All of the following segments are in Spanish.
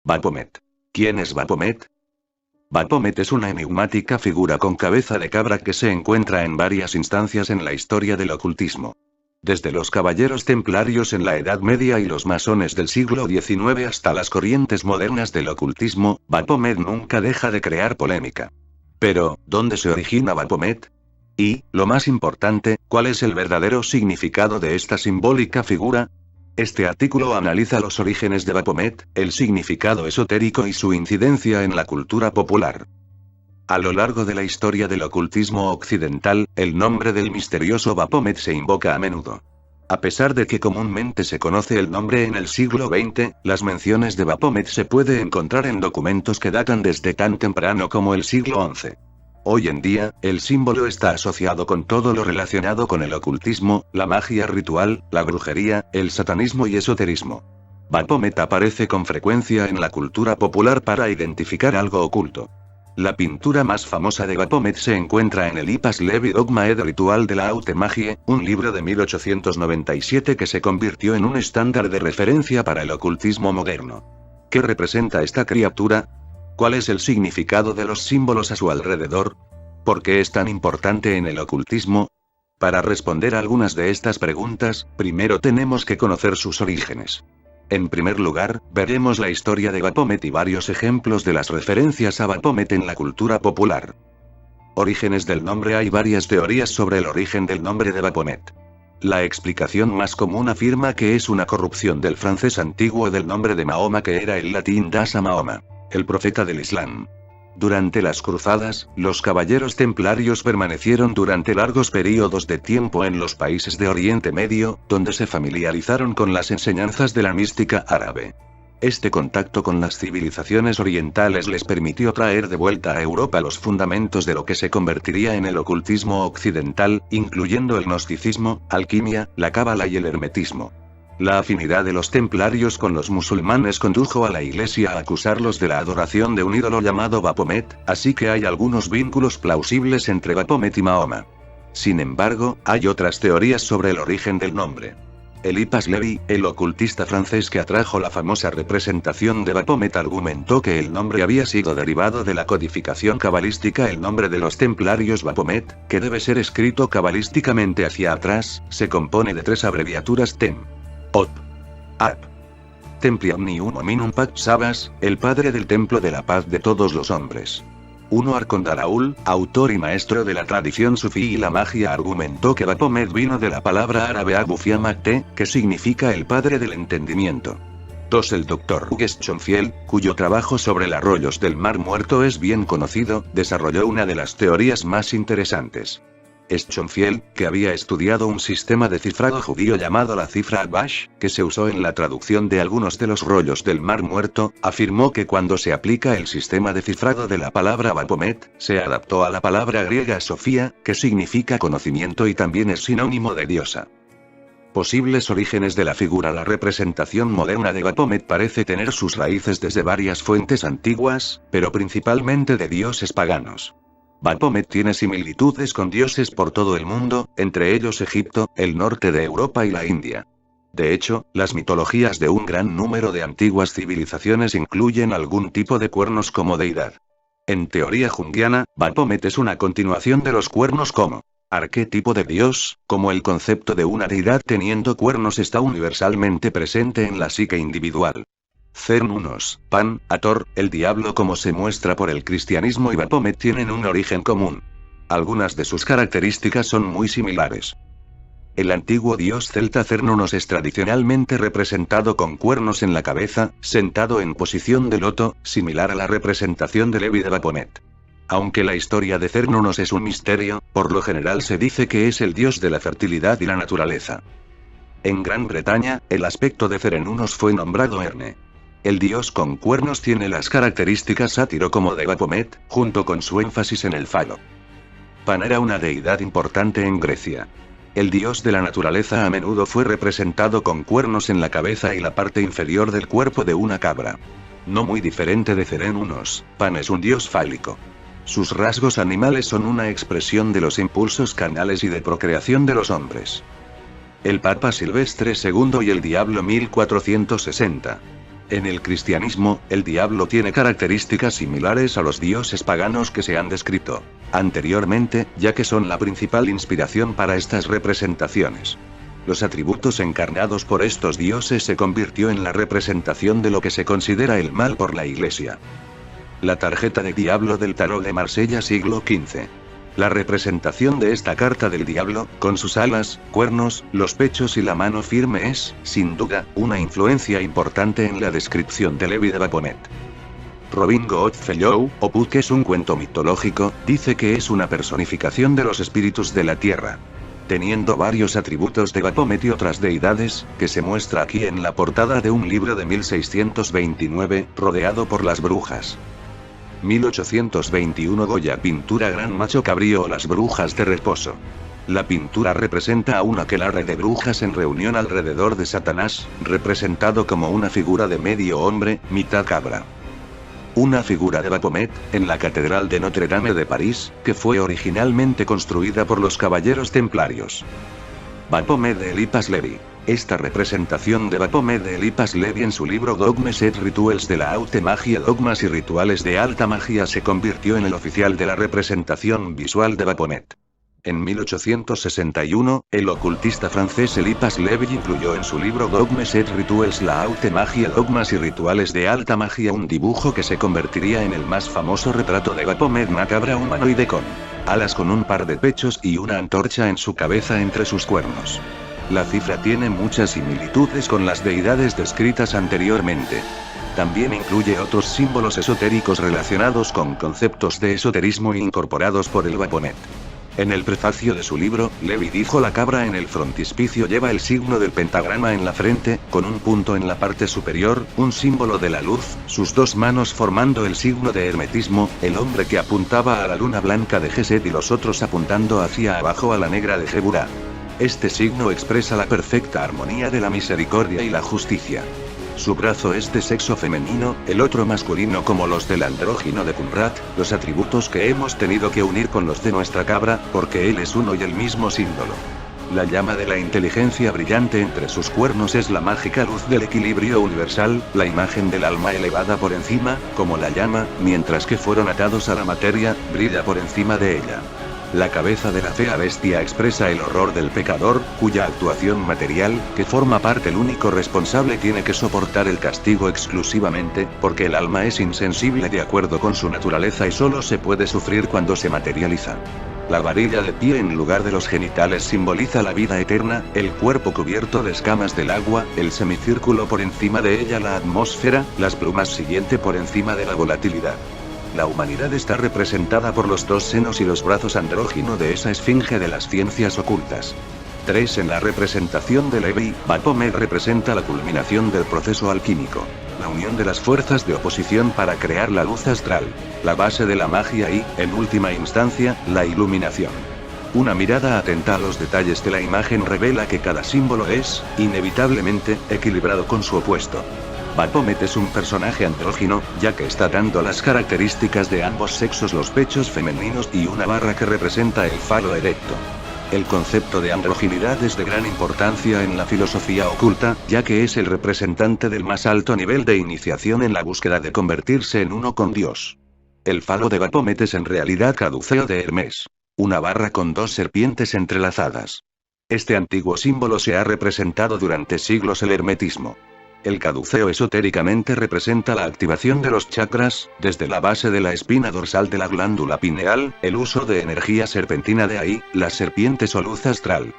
Baphomet. ¿Quién es Baphomet? Baphomet es una enigmática figura con cabeza de cabra que se encuentra en varias instancias en la historia del ocultismo. Desde los caballeros templarios en la Edad Media y los masones del siglo XIX hasta las corrientes modernas del ocultismo, Baphomet nunca deja de crear polémica. Pero, ¿dónde se origina Baphomet? Y, lo más importante, ¿cuál es el verdadero significado de esta simbólica figura? Este artículo analiza los orígenes de Baphomet, el significado esotérico y su incidencia en la cultura popular. A lo largo de la historia del ocultismo occidental, el nombre del misterioso Baphomet se invoca a menudo. A pesar de que comúnmente se conoce el nombre en el siglo XX, las menciones de Baphomet se puede encontrar en documentos que datan desde tan temprano como el siglo XI. Hoy en día, el símbolo está asociado con todo lo relacionado con el ocultismo, la magia ritual, la brujería, el satanismo y esoterismo. Baphomet aparece con frecuencia en la cultura popular para identificar algo oculto. La pintura más famosa de Baphomet se encuentra en el Ipas Levi Dogma ed Ritual de la Haute Magie, un libro de 1897 que se convirtió en un estándar de referencia para el ocultismo moderno. ¿Qué representa esta criatura? ¿Cuál es el significado de los símbolos a su alrededor? ¿Por qué es tan importante en el ocultismo? Para responder a algunas de estas preguntas, primero tenemos que conocer sus orígenes. En primer lugar, veremos la historia de Baphomet y varios ejemplos de las referencias a Baphomet en la cultura popular. Orígenes del nombre. Hay varias teorías sobre el origen del nombre de Baphomet. La explicación más común afirma que es una corrupción del francés antiguo del nombre de Mahoma, que era el latín Dasa Mahoma, el profeta del Islam. Durante las cruzadas, los caballeros templarios permanecieron durante largos períodos de tiempo en los países de Oriente Medio, donde se familiarizaron con las enseñanzas de la mística árabe. Este contacto con las civilizaciones orientales les permitió traer de vuelta a Europa los fundamentos de lo que se convertiría en el ocultismo occidental, incluyendo el gnosticismo, alquimia, la cábala y el hermetismo. La afinidad de los templarios con los musulmanes condujo a la iglesia a acusarlos de la adoración de un ídolo llamado Baphomet, así que hay algunos vínculos plausibles entre Baphomet y Mahoma. Sin embargo, hay otras teorías sobre el origen del nombre. El Ipas Levi, el ocultista francés que atrajo la famosa representación de Baphomet, argumentó que el nombre había sido derivado de la codificación cabalística. El nombre de los templarios Baphomet, que debe ser escrito cabalísticamente hacia atrás, se compone de 3 abreviaturas TEM. Op. Ap. Templi Omnium Hominum Pax Sabas, el padre del templo de la paz de todos los hombres. Arcondaraul, autor y maestro de la tradición sufí y la magia, argumentó que Baphomet vino de la palabra árabe Abu Fiamakte, que significa el padre del entendimiento. 2. El Dr. Hugues Schonfield, cuyo trabajo sobre los arroyos del Mar Muerto es bien conocido, desarrolló una de las teorías más interesantes. Schonfield, que había estudiado un sistema de cifrado judío llamado la cifra Abash, que se usó en la traducción de algunos de los rollos del Mar Muerto, afirmó que cuando se aplica el sistema de cifrado de la palabra Baphomet, se adaptó a la palabra griega Sofía, que significa conocimiento y también es sinónimo de diosa. Posibles orígenes de la figura. La representación moderna de Baphomet parece tener sus raíces desde varias fuentes antiguas, pero principalmente de dioses paganos. Baphomet tiene similitudes con dioses por todo el mundo, entre ellos Egipto, el norte de Europa y la India. De hecho, las mitologías de un gran número de antiguas civilizaciones incluyen algún tipo de cuernos como deidad. En teoría junguiana, Baphomet es una continuación de los cuernos como arquetipo de dios, como el concepto de una deidad teniendo cuernos está universalmente presente en la psique individual. Cernunnos, Pan, Hathor, el diablo como se muestra por el cristianismo y Baphomet tienen un origen común. Algunas de sus características son muy similares. El antiguo dios celta Cernunnos es tradicionalmente representado con cuernos en la cabeza, sentado en posición de loto, similar a la representación de Levi de Baphomet. Aunque la historia de Cernunnos es un misterio, por lo general se dice que es el dios de la fertilidad y la naturaleza. En Gran Bretaña, el aspecto de Cernunnos fue nombrado Erne. El dios con cuernos tiene las características sátiro como de Baphomet, junto con su énfasis en el falo. Pan era una deidad importante en Grecia. El dios de la naturaleza a menudo fue representado con cuernos en la cabeza y la parte inferior del cuerpo de una cabra. No muy diferente de Cernunnos, Pan es un dios fálico. Sus rasgos animales son una expresión de los impulsos carnales y de procreación de los hombres. El Papa Silvestre II y el Diablo 1460. En el cristianismo, el diablo tiene características similares a los dioses paganos que se han descrito anteriormente, ya que son la principal inspiración para estas representaciones. Los atributos encarnados por estos dioses se convirtió en la representación de lo que se considera el mal por la Iglesia. La tarjeta de diablo del tarot de Marsella siglo XV. La representación de esta carta del diablo, con sus alas, cuernos, los pechos y la mano firme es, sin duda, una influencia importante en la descripción de Levi de Baphomet. Robin Goodfellow, o Puck, que es un cuento mitológico, dice que es una personificación de los espíritus de la tierra. Teniendo varios atributos de Baphomet y otras deidades, que se muestra aquí en la portada de un libro de 1629, rodeado por las brujas. 1821 Goya, pintura Gran Macho Cabrío o las brujas de reposo. La pintura representa a un aquelarre de brujas en reunión alrededor de Satanás, representado como una figura de medio hombre, mitad cabra. Una figura de Baphomet, en la Catedral de Notre Dame de París, que fue originalmente construida por los caballeros templarios. Baphomet de Eliphas Levi. Esta representación de Baphomet de Eliphas Levi en su libro Dogmes et Rituals de la Haute Magie, Dogmas y Rituales de Alta Magia, se convirtió en el oficial de la representación visual de Baphomet. En 1861, el ocultista francés Eliphas Levi incluyó en su libro Dogmes et Rituals la Haute Magie, Dogmas y Rituales de Alta Magia un dibujo que se convertiría en el más famoso retrato de Baphomet, una cabra humanoide con alas, con un par de pechos y una antorcha en su cabeza entre sus cuernos. La cifra tiene muchas similitudes con las deidades descritas anteriormente. También incluye otros símbolos esotéricos relacionados con conceptos de esoterismo incorporados por el Baphomet. En el prefacio de su libro, Levi dijo: la cabra en el frontispicio lleva el signo del pentagrama en la frente, con un punto en la parte superior, un símbolo de la luz, sus dos manos formando el signo de hermetismo, el hombre que apuntaba a la luna blanca de Geset y los otros apuntando hacia abajo a la negra de Geburá. Este signo expresa la perfecta armonía de la misericordia y la justicia. Su brazo es de sexo femenino, el otro masculino, como los del andrógino de Qumrat, los atributos que hemos tenido que unir con los de nuestra cabra, porque él es uno y el mismo símbolo. La llama de la inteligencia brillante entre sus cuernos es la mágica luz del equilibrio universal, la imagen del alma elevada por encima, como la llama, mientras que fueron atados a la materia, brilla por encima de ella. La cabeza de la fea bestia expresa el horror del pecador, cuya actuación material, que forma parte el único responsable, tiene que soportar el castigo exclusivamente, porque el alma es insensible de acuerdo con su naturaleza y solo se puede sufrir cuando se materializa. La varilla de pie en lugar de los genitales simboliza la vida eterna, el cuerpo cubierto de escamas del agua, el semicírculo por encima de ella la atmósfera, las plumas siguiente por encima de la volatilidad. La humanidad está representada por los dos senos y los brazos andrógino de esa esfinge de las ciencias ocultas. 3. En la representación de Levi, Baphomet representa la culminación del proceso alquímico. La unión de las fuerzas de oposición para crear la luz astral. La base de la magia y, en última instancia, la iluminación. Una mirada atenta a los detalles de la imagen revela que cada símbolo es, inevitablemente, equilibrado con su opuesto. Baphomet es un personaje andrógino, ya que está dando las características de ambos sexos, los pechos femeninos y una barra que representa el falo erecto. El concepto de androginidad es de gran importancia en la filosofía oculta, ya que es el representante del más alto nivel de iniciación en la búsqueda de convertirse en uno con Dios. El falo de Baphomet es en realidad caduceo de Hermes. Una barra con dos serpientes entrelazadas. Este antiguo símbolo se ha representado durante siglos el hermetismo. El caduceo esotéricamente representa la activación de los chakras, desde la base de la espina dorsal de la glándula pineal, el uso de energía serpentina, de ahí, las serpientes o luz astral.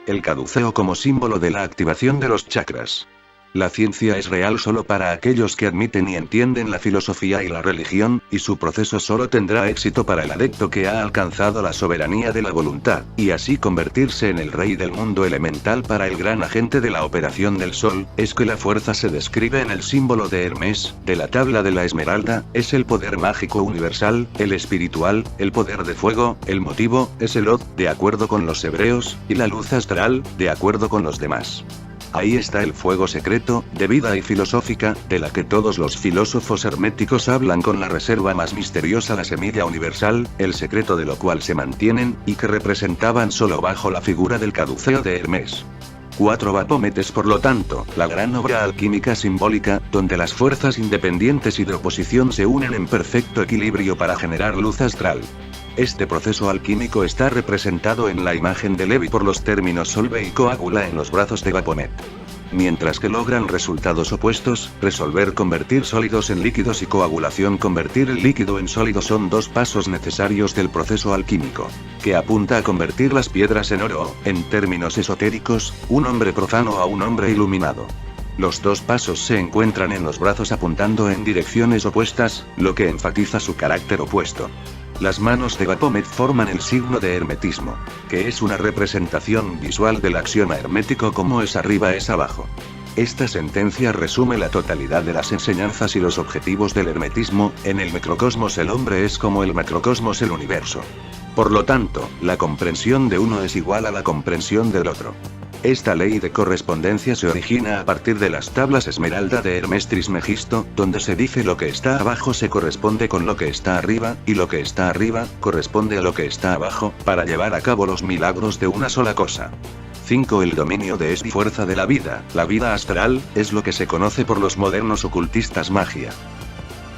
El caduceo como símbolo de la activación de los chakras. La ciencia es real solo para aquellos que admiten y entienden la filosofía y la religión, y su proceso solo tendrá éxito para el adepto que ha alcanzado la soberanía de la voluntad, y así convertirse en el rey del mundo elemental. Para el gran agente de la operación del sol, es que la fuerza se describe en el símbolo de Hermes, de la tabla de la esmeralda, es el poder mágico universal, el espiritual, el poder de fuego, el motivo, es el Od, de acuerdo con los hebreos, y la luz astral, de acuerdo con los demás. Ahí está el fuego secreto, de vida y filosófica, de la que todos los filósofos herméticos hablan con la reserva más misteriosa, la semilla universal, el secreto de lo cual se mantienen, y que representaban solo bajo la figura del caduceo de Hermes. 4 Baphomet es por lo tanto, la gran obra alquímica simbólica, donde las fuerzas independientes y de oposición se unen en perfecto equilibrio para generar luz astral. Este proceso alquímico está representado en la imagen de Levi por los términos solve y coágula en los brazos de Baphomet. Mientras que logran resultados opuestos, resolver convertir sólidos en líquidos y coagulación convertir el líquido en sólido son dos pasos necesarios del proceso alquímico, que apunta a convertir las piedras en oro, en términos esotéricos, un hombre profano a un hombre iluminado. Los dos pasos se encuentran en los brazos apuntando en direcciones opuestas, lo que enfatiza su carácter opuesto. Las manos de Baphomet forman el signo de hermetismo, que es una representación visual del axioma hermético como es arriba es abajo. Esta sentencia resume la totalidad de las enseñanzas y los objetivos del hermetismo: en el microcosmos el hombre es como el macrocosmos el universo. Por lo tanto, la comprensión de uno es igual a la comprensión del otro. Esta ley de correspondencia se origina a partir de las tablas Esmeralda de Hermes Trismegisto, donde se dice lo que está abajo se corresponde con lo que está arriba, y lo que está arriba, corresponde a lo que está abajo, para llevar a cabo los milagros de una sola cosa. 5. El dominio de esta fuerza de la vida astral, es lo que se conoce por los modernos ocultistas magia.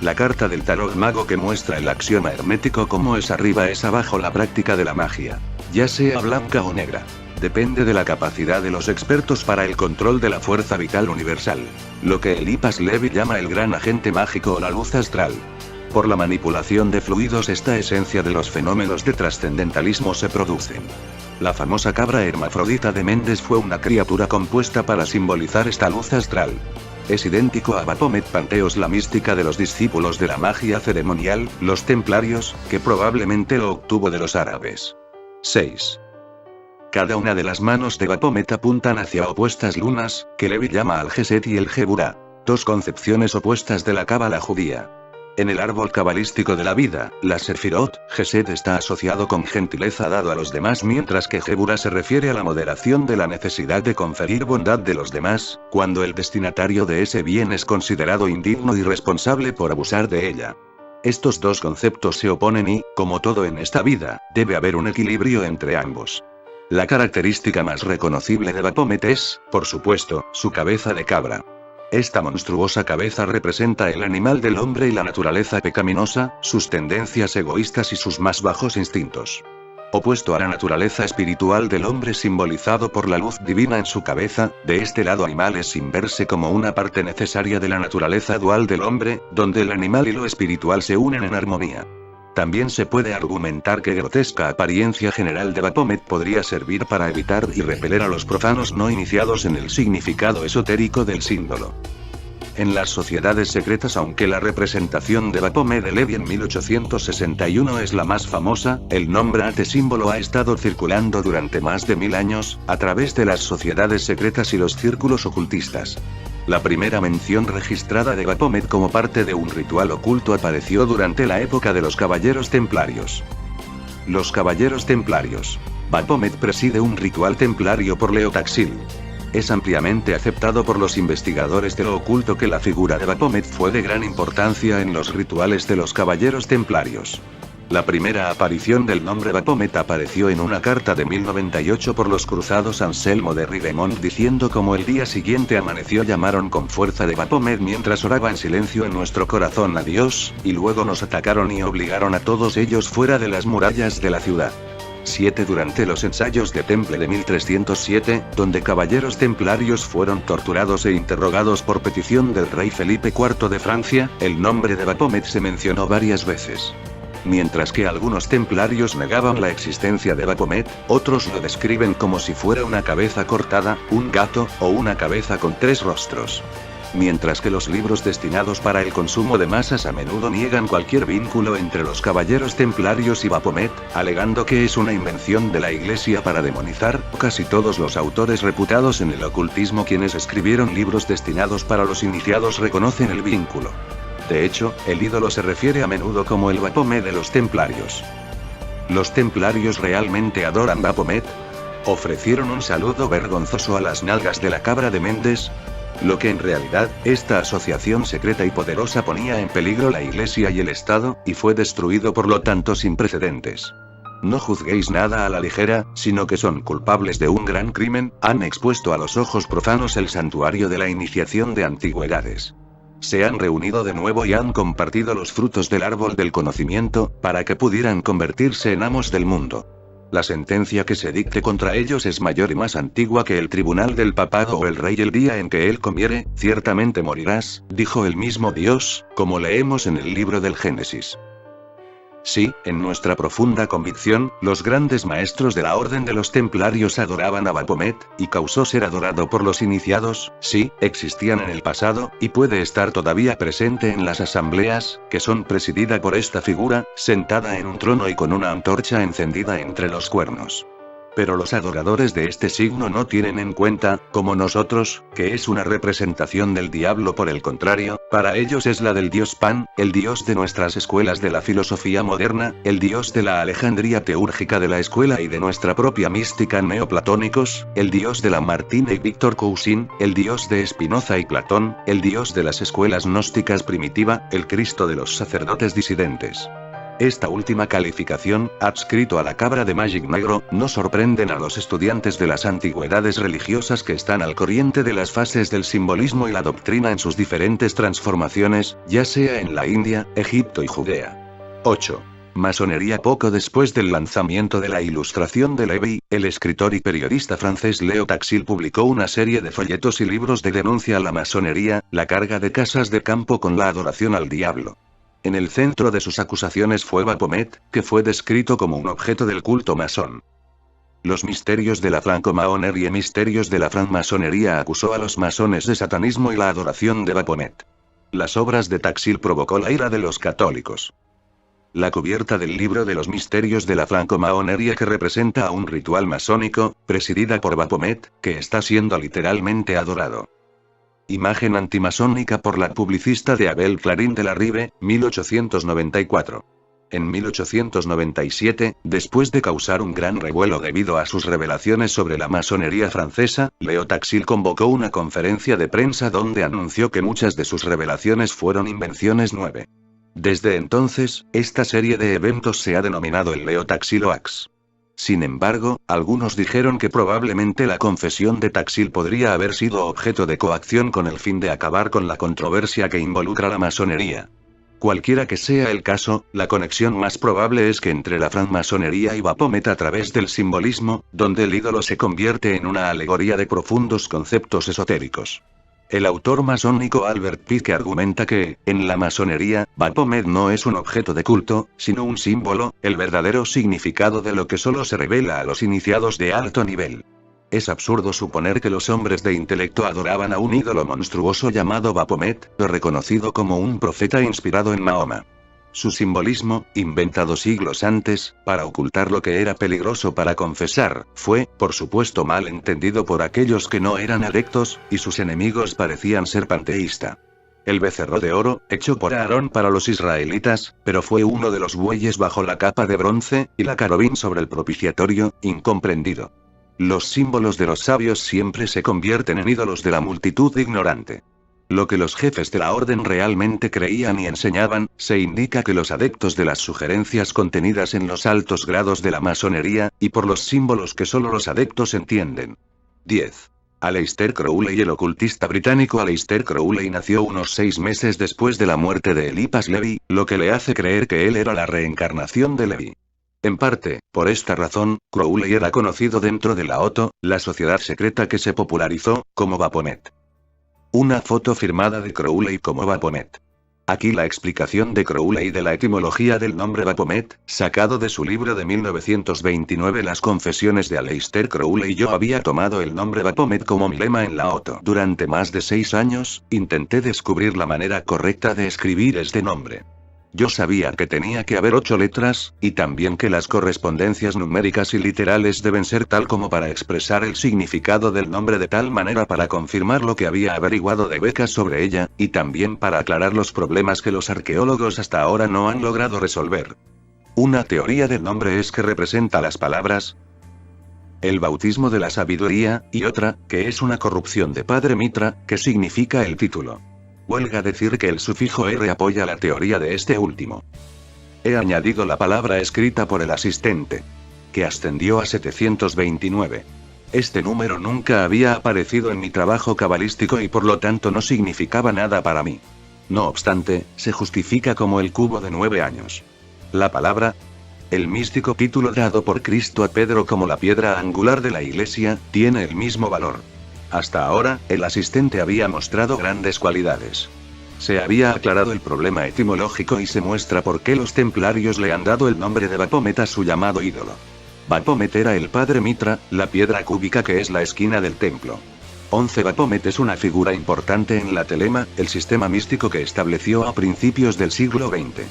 La carta del tarot mago que muestra el axioma hermético como es arriba es abajo la práctica de la magia, ya sea blanca o negra. Depende de la capacidad de los expertos para el control de la fuerza vital universal, lo que Eliphas Levi llama el gran agente mágico o la luz astral. Por la manipulación de fluidos esta esencia de los fenómenos de trascendentalismo se producen. La famosa cabra hermafrodita de Mendes fue una criatura compuesta para simbolizar esta luz astral. Es idéntico a Baphomet Panteos, la mística de los discípulos de la magia ceremonial, los templarios, que probablemente lo obtuvo de los árabes. 6. Cada una de las manos de Baphomet apuntan hacia opuestas lunas, que Levi llama al Geset y el Geburah, dos concepciones opuestas de la cábala judía. En el árbol cabalístico de la vida, la Sefirot, Geset está asociado con gentileza dado a los demás, mientras que Geburah se refiere a la moderación de la necesidad de conferir bondad de los demás, cuando el destinatario de ese bien es considerado indigno y responsable por abusar de ella. Estos dos conceptos se oponen y, como todo en esta vida, debe haber un equilibrio entre ambos. La característica más reconocible de Baphomet es, por supuesto, su cabeza de cabra. Esta monstruosa cabeza representa el animal del hombre y la naturaleza pecaminosa, sus tendencias egoístas y sus más bajos instintos. Opuesto a la naturaleza espiritual del hombre simbolizado por la luz divina en su cabeza, de este lado animal es sin verse como una parte necesaria de la naturaleza dual del hombre, donde el animal y lo espiritual se unen en armonía. También se puede argumentar que grotesca apariencia general de Baphomet podría servir para evitar y repeler a los profanos no iniciados en el significado esotérico del símbolo. En las sociedades secretas, aunque la representación de Baphomet de Levi en 1861 es la más famosa, el nombrante símbolo ha estado circulando durante más de 1000 años, a través de las sociedades secretas y los círculos ocultistas. La primera mención registrada de Baphomet como parte de un ritual oculto apareció durante la época de los Caballeros Templarios. Los Caballeros Templarios. Baphomet preside un ritual templario por Leotaxil. Es ampliamente aceptado por los investigadores de lo oculto que la figura de Baphomet fue de gran importancia en los rituales de los Caballeros Templarios. La primera aparición del nombre Baphomet apareció en una carta de 1098 por los cruzados Anselmo de Ribemont diciendo: como el día siguiente amaneció llamaron con fuerza de Baphomet mientras oraba en silencio en nuestro corazón a Dios, y luego nos atacaron y obligaron a todos ellos fuera de las murallas de la ciudad. 7. Durante los ensayos de Temple de 1307, donde caballeros templarios fueron torturados e interrogados por petición del rey Felipe IV de Francia, el nombre de Baphomet se mencionó varias veces. Mientras que algunos templarios negaban la existencia de Baphomet, otros lo describen como si fuera una cabeza cortada, un gato, o una cabeza con 3 rostros. Mientras que los libros destinados para el consumo de masas a menudo niegan cualquier vínculo entre los caballeros templarios y Baphomet, alegando que es una invención de la Iglesia para demonizar. Casi todos los autores reputados en el ocultismo quienes escribieron libros destinados para los iniciados reconocen el vínculo. De hecho, el ídolo se refiere a menudo como el Baphomet de los templarios. ¿Los templarios realmente adoran Baphomet? ¿Ofrecieron un saludo vergonzoso a las nalgas de la cabra de Mendes? Lo que en realidad, esta asociación secreta y poderosa ponía en peligro la Iglesia y el Estado, y fue destruido por lo tanto sin precedentes. No juzguéis nada a la ligera, sino que son culpables de un gran crimen, han expuesto a los ojos profanos el santuario de la iniciación de antigüedades. Se han reunido de nuevo y han compartido los frutos del árbol del conocimiento, para que pudieran convertirse en amos del mundo. La sentencia que se dicte contra ellos es mayor y más antigua que el tribunal del papado o el rey. El día en que él comiere, ciertamente morirás, dijo el mismo Dios, como leemos en el libro del Génesis. Sí, en nuestra profunda convicción, los grandes maestros de la Orden de los Templarios adoraban a Baphomet, y causó ser adorado por los iniciados, sí, existían en el pasado, y puede estar todavía presente en las asambleas, que son presidida por esta figura, sentada en un trono y con una antorcha encendida entre los cuernos. Pero los adoradores de este signo no tienen en cuenta, como nosotros, que es una representación del diablo. Por el contrario, para ellos es la del dios Pan, el dios de nuestras escuelas de la filosofía moderna, el dios de la Alejandría teúrgica de la escuela y de nuestra propia mística neoplatónicos, el dios de Lamartine y Víctor Cousin, el dios de Spinoza y Platón, el dios de las escuelas gnósticas primitiva, el Cristo de los sacerdotes disidentes. Esta última calificación, adscrito a la cabra de Magic Negro, no sorprenden a los estudiantes de las antigüedades religiosas que están al corriente de las fases del simbolismo y la doctrina en sus diferentes transformaciones, ya sea en la India, Egipto y Judea. 8. Masonería. Poco después del lanzamiento de la Ilustración de Lévy, el escritor y periodista francés Leo Taxil publicó una serie de folletos y libros de denuncia a la masonería, la carga de casas de campo con la adoración al diablo. En el centro de sus acusaciones fue Baphomet, que fue descrito como un objeto del culto masón. Los misterios de la francomasonería y misterios de la francmasonería acusó a los masones de satanismo y la adoración de Baphomet. Las obras de Taxil provocó la ira de los católicos. La cubierta del libro de los misterios de la francomasonería, que representa a un ritual masónico, presidida por Baphomet, que está siendo literalmente adorado. Imagen antimasónica por la publicista de Abel Clarín de la Rive, 1894. En 1897, después de causar un gran revuelo debido a sus revelaciones sobre la masonería francesa, Leo Taxil convocó una conferencia de prensa donde anunció que muchas de sus revelaciones fueron invenciones 9. Desde entonces, esta serie de eventos se ha denominado el Leo Taxil Hoax. Sin embargo, algunos dijeron que probablemente la confesión de Taxil podría haber sido objeto de coacción con el fin de acabar con la controversia que involucra la masonería. Cualquiera que sea el caso, la conexión más probable es que entre la francmasonería y Baphomet a través del simbolismo, donde el ídolo se convierte en una alegoría de profundos conceptos esotéricos. El autor masónico Albert Pike argumenta que, en la masonería, Baphomet no es un objeto de culto, sino un símbolo, el verdadero significado de lo que solo se revela a los iniciados de alto nivel. Es absurdo suponer que los hombres de intelecto adoraban a un ídolo monstruoso llamado Baphomet, reconocido como un profeta inspirado en Mahoma. Su simbolismo, inventado siglos antes, para ocultar lo que era peligroso para confesar, fue, por supuesto, mal entendido por aquellos que no eran adeptos, y sus enemigos parecían ser panteísta. El becerro de oro, hecho por Aarón para los israelitas, pero fue uno de los bueyes bajo la capa de bronce, y la carobín sobre el propiciatorio, incomprendido. Los símbolos de los sabios siempre se convierten en ídolos de la multitud ignorante. Lo que los jefes de la orden realmente creían y enseñaban, se indica que los adeptos de las sugerencias contenidas en los altos grados de la masonería, y por los símbolos que solo los adeptos entienden. 10. Aleister Crowley. El ocultista británico Aleister Crowley nació unos 6 meses después de la muerte de Eliphas Levi, lo que le hace creer que él era la reencarnación de Levi. En parte, por esta razón, Crowley era conocido dentro de la OTO, la sociedad secreta que se popularizó, como Baphomet. Una foto firmada de Crowley como Baphomet. Aquí la explicación de Crowley de la etimología del nombre Baphomet, sacado de su libro de 1929 Las confesiones de Aleister Crowley. Yo había tomado el nombre Baphomet como mi lema en la OTO. Durante más de 6 años, intenté descubrir la manera correcta de escribir este nombre. Yo sabía que tenía que haber 8 letras, y también que las correspondencias numéricas y literales deben ser tal como para expresar el significado del nombre de tal manera para confirmar lo que había averiguado de becas sobre ella, y también para aclarar los problemas que los arqueólogos hasta ahora no han logrado resolver. Una teoría del nombre es que representa las palabras el bautismo de la sabiduría, y otra, que es una corrupción de Padre Mitra, que significa el título. Huelga decir que el sufijo R apoya la teoría de este último. He añadido la palabra escrita por el asistente, que ascendió a 729. Este número nunca había aparecido en mi trabajo cabalístico y por lo tanto no significaba nada para mí. No obstante, se justifica como el cubo de 9 años. La palabra, el místico título dado por Cristo a Pedro como la piedra angular de la Iglesia, tiene el mismo valor. Hasta ahora, el asistente había mostrado grandes cualidades. Se había aclarado el problema etimológico y se muestra por qué los templarios le han dado el nombre de Baphomet a su llamado ídolo. Baphomet era el padre Mitra, la piedra cúbica que es la esquina del templo. 11. Baphomet es una figura importante en la telema, el sistema místico que estableció a principios del siglo XX.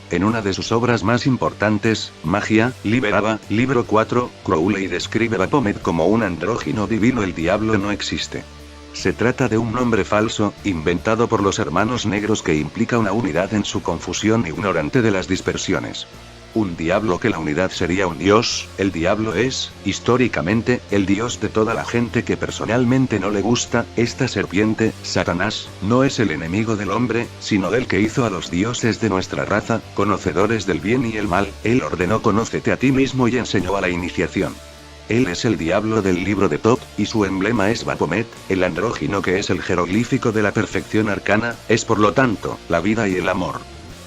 En una de sus obras más importantes, Magia, Liberaba, libro 4, Crowley describe Baphomet como un andrógino divino. El diablo no existe. Se trata de un nombre falso, inventado por los hermanos negros que implica una unidad en su confusión ignorante de las dispersiones. Un diablo que la unidad sería un dios, el diablo es, históricamente, el dios de toda la gente que personalmente no le gusta. Esta serpiente, Satanás, no es el enemigo del hombre, sino del que hizo a los dioses de nuestra raza, conocedores del bien y el mal. Él ordenó conócete a ti mismo y enseñó a la iniciación. Él es el diablo del libro de Top, y su emblema es Baphomet, el andrógino que es el jeroglífico de la perfección arcana, es por lo tanto, la vida y el amor.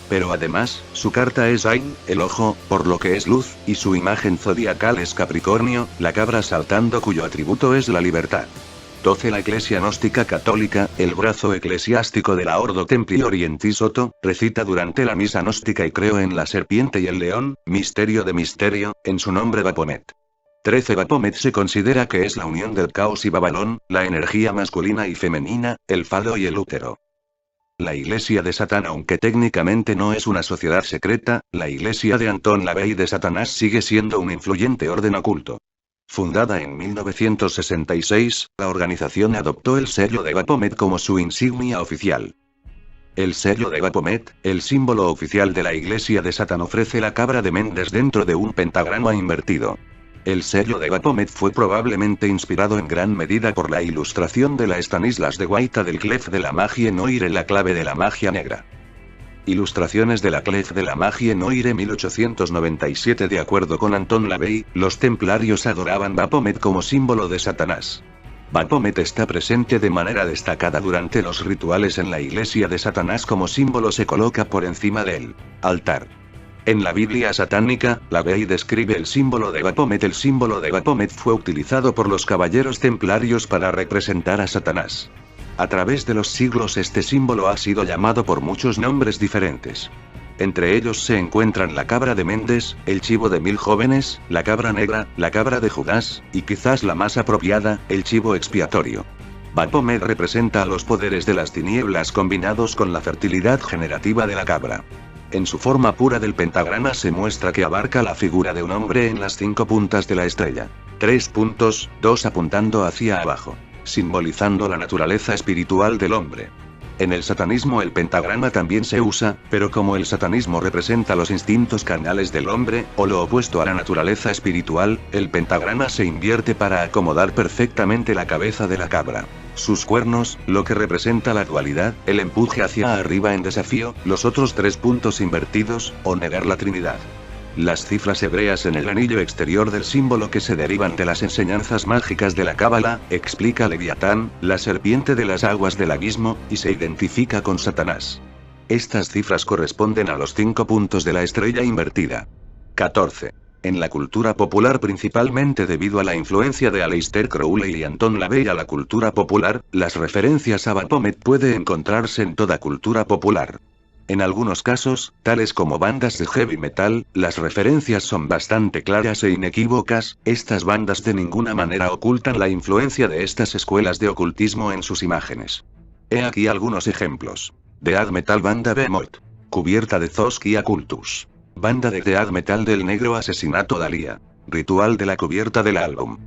Pero además, su carta es Ain, el ojo, por lo que es luz, y su imagen zodiacal es Capricornio, la cabra saltando cuyo atributo es la libertad. 12. La Iglesia Gnóstica Católica, el brazo eclesiástico de la Ordo Templi Orientis Soto, recita durante la misa gnóstica y creo en la serpiente y el león, misterio de misterio, en su nombre Baphomet. 13. Baphomet se considera que es la unión del caos y Babalón, la energía masculina y femenina, el falo y el útero. La Iglesia de Satán, aunque técnicamente no es una sociedad secreta, la Iglesia de Anton LaVey de Satanás sigue siendo un influyente orden oculto. Fundada en 1966, la organización adoptó el sello de Baphomet como su insignia oficial. El sello de Baphomet, el símbolo oficial de la Iglesia de Satán, ofrece la cabra de Mendes dentro de un pentagrama invertido. El sello de Baphomet fue probablemente inspirado en gran medida por la ilustración de la Stanislas de Guaita del Clef de la Magie Noire, la clave de la magia negra. Ilustraciones de la Clef de la Magie Noire 1897. De acuerdo con Anton LaVey, los templarios adoraban Baphomet como símbolo de Satanás. Baphomet está presente de manera destacada durante los rituales en la iglesia de Satanás. Como símbolo se coloca por encima del altar. En la Biblia satánica, LaVey describe el símbolo de Baphomet. El símbolo de Baphomet fue utilizado por los caballeros templarios para representar a Satanás. A través de los siglos este símbolo ha sido llamado por muchos nombres diferentes. Entre ellos se encuentran la cabra de Mendes, el chivo de 1000 jóvenes, la cabra negra, la cabra de Judas, y quizás la más apropiada, el chivo expiatorio. Baphomet representa a los poderes de las tinieblas combinados con la fertilidad generativa de la cabra. En su forma pura del pentagrama se muestra que abarca la figura de un hombre en las 5 puntas de la estrella. 3 puntos, 2 apuntando hacia abajo, simbolizando la naturaleza espiritual del hombre. En el satanismo el pentagrama también se usa, pero como el satanismo representa los instintos carnales del hombre, o lo opuesto a la naturaleza espiritual, el pentagrama se invierte para acomodar perfectamente la cabeza de la cabra. Sus cuernos, lo que representa la dualidad, el empuje hacia arriba en desafío, los otros 3 puntos invertidos, o negar la Trinidad. Las cifras hebreas en el anillo exterior del símbolo que se derivan de las enseñanzas mágicas de la Cábala, explica Leviatán, la serpiente de las aguas del abismo, y se identifica con Satanás. Estas cifras corresponden a los 5 puntos de la estrella invertida. 14. En la cultura popular, principalmente debido a la influencia de Aleister Crowley y Anton LaVey a la cultura popular, las referencias a Baphomet puede encontrarse en toda cultura popular. En algunos casos, tales como bandas de heavy metal, las referencias son bastante claras e inequívocas. Estas bandas de ninguna manera ocultan la influencia de estas escuelas de ocultismo en sus imágenes. He aquí algunos ejemplos. Death Metal Banda Behemoth. Cubierta de Zoskia Cultus. Banda de Death Metal del Negro Asesinato Dalia. Ritual de la cubierta del álbum.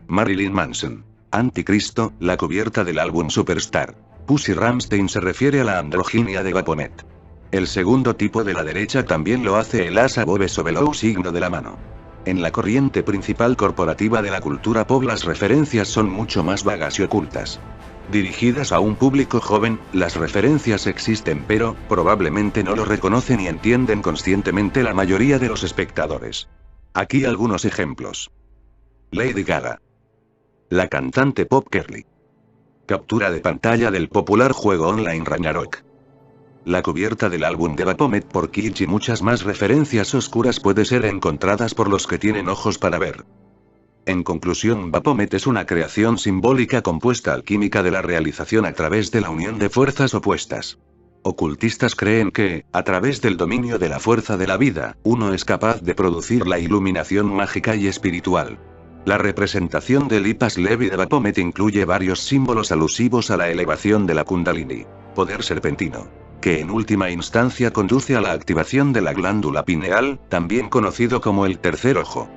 Marilyn Manson. Anticristo, la cubierta del álbum Superstar. Pussy Ramstein se refiere a la androginia de Baphomet. El segundo tipo de la derecha también lo hace el asa Bobe Sobelow, signo de la mano. En la corriente principal corporativa de la cultura pop las referencias son mucho más vagas y ocultas. Dirigidas a un público joven, las referencias existen pero, probablemente no lo reconocen y entienden conscientemente la mayoría de los espectadores. Aquí algunos ejemplos. Lady Gaga. La cantante pop Kerli. Captura de pantalla del popular juego online Ragnarok. La cubierta del álbum de Baphomet por Kitsch y muchas más referencias oscuras pueden ser encontradas por los que tienen ojos para ver. En conclusión, Baphomet es una creación simbólica compuesta alquímica de la realización a través de la unión de fuerzas opuestas. Ocultistas creen que, a través del dominio de la fuerza de la vida, uno es capaz de producir la iluminación mágica y espiritual. La representación del Ipas Levi de Baphomet incluye varios símbolos alusivos a la elevación de la Kundalini, poder serpentino, que en última instancia conduce a la activación de la glándula pineal, también conocido como el tercer ojo.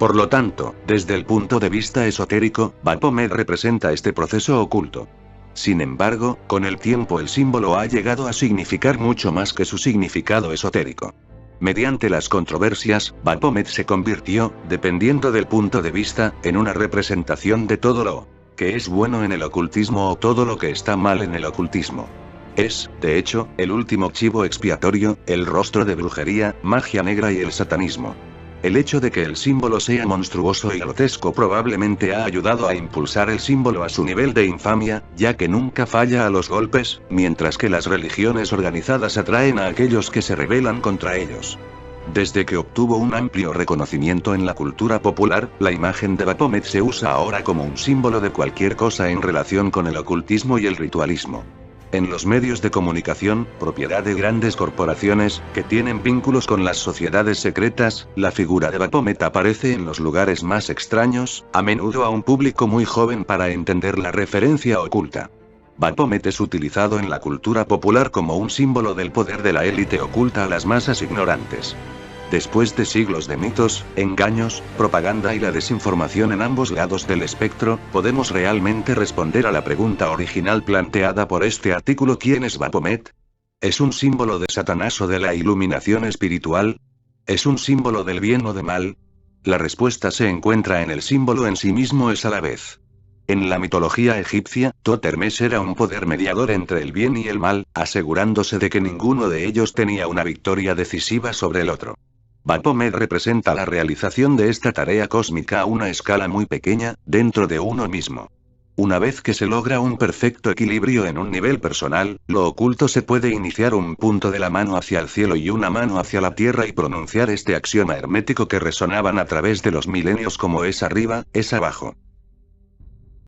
Por lo tanto, desde el punto de vista esotérico, Baphomet representa este proceso oculto. Sin embargo, con el tiempo el símbolo ha llegado a significar mucho más que su significado esotérico. Mediante las controversias, Baphomet se convirtió, dependiendo del punto de vista, en una representación de todo lo que es bueno en el ocultismo o todo lo que está mal en el ocultismo. Es, de hecho, el último chivo expiatorio, el rostro de brujería, magia negra y el satanismo. El hecho de que el símbolo sea monstruoso y grotesco probablemente ha ayudado a impulsar el símbolo a su nivel de infamia, ya que nunca falla a los golpes, mientras que las religiones organizadas atraen a aquellos que se rebelan contra ellos. Desde que obtuvo un amplio reconocimiento en la cultura popular, la imagen de Baphomet se usa ahora como un símbolo de cualquier cosa en relación con el ocultismo y el ritualismo. En los medios de comunicación, propiedad de grandes corporaciones, que tienen vínculos con las sociedades secretas, la figura de Baphomet aparece en los lugares más extraños, a menudo a un público muy joven para entender la referencia oculta. Baphomet es utilizado en la cultura popular como un símbolo del poder de la élite oculta a las masas ignorantes. Después de siglos de mitos, engaños, propaganda y la desinformación en ambos lados del espectro, ¿podemos realmente responder a la pregunta original planteada por este artículo? ¿Quién es Baphomet? ¿Es un símbolo de Satanás o de la iluminación espiritual? ¿Es un símbolo del bien o de mal? La respuesta se encuentra en el símbolo en sí mismo es a la vez. En la mitología egipcia, Tot Hermes era un poder mediador entre el bien y el mal, asegurándose de que ninguno de ellos tenía una victoria decisiva sobre el otro. Baphomet representa la realización de esta tarea cósmica a una escala muy pequeña, dentro de uno mismo. Una vez que se logra un perfecto equilibrio en un nivel personal, lo oculto se puede iniciar un punto de la mano hacia el cielo y una mano hacia la tierra y pronunciar este axioma hermético que resonaban a través de los milenios como es arriba, es abajo.